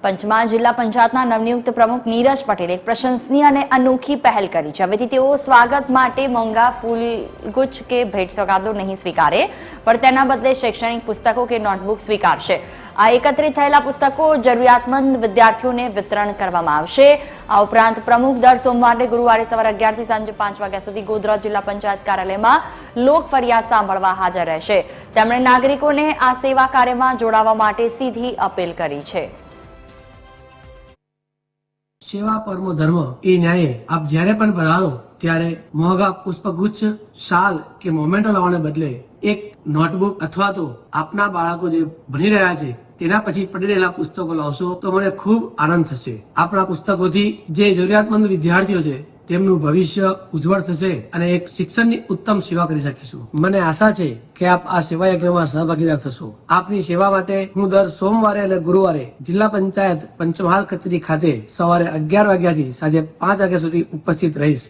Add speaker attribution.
Speaker 1: પંચમહાલ જિલ્લા પંચાયતના નવનિયુક્ત પ્રમુખ નીરજ પટેલે એક પ્રશંસનીય અને અનોખી પહેલ કરી છે। હવેથી તેઓ સ્વાગત માટે મોંઘા ફૂલગુચ્છ કે ભેટ સોગાદો નહીં સ્વીકારે, પણ તેના બદલે શૈક્ષણિક પુસ્તકો કે નોટબુક સ્વીકારશે। આ એકત્રિત થયેલા પુસ્તકો જરૂરિયાતમંદ વિદ્યાર્થીઓને વિતરણ કરવામાં આવશે। આ ઉપરાંત પ્રમુખ દર સોમવારે ગુરુવારે સવારે 11 થી સાંજે 5 વાગ્યા સુધી ગોધરા જિલ્લા પંચાયત કાર્યાલયમાં લોક ફરિયાદ સાંભળવા હાજર રહેશે। તેમણે નાગરિકોને આ સેવા કાર્યમાં જોડાવા માટે સીધી અપીલ કરી છે।
Speaker 2: સેવા પરમો ધર્મ એ ન્યાય। આપ જ્યારે પણ પધારો ત્યારે મોંઘા પુષ્પગુચ્છ, શાલ કે મોમેન્ટો લાવવાને બદલે એક નોટબુક અથવા તો આપના બાળકો જે ભણી રહ્યા છે તેના પછી પડી રહેલા પુસ્તકો લાવશો તો મને ખૂબ આનંદ થશે। આપણા પુસ્તકોથી જે જરૂરિયાતમંદ વિદ્યાર્થીઓ છે તેમનું ભવિષ્ય ઉજ્જવળ થશે અને એક શિક્ષણની ઉત્તમ સેવા કરી શકીશું। મને આશા છે કે આપ આ સેવા યજ્ઞમાં સહભાગીદાર થશો। આપની સેવા માટે હું દર સોમવારે અને ગુરુવારે જિલ્લા પંચાયત પંચમહાલ કચેરી ખાતે સવારે 11 વાગ્યાથી સાંજે 5 વાગ્યા સુધી ઉપસ્થિત રહીશ।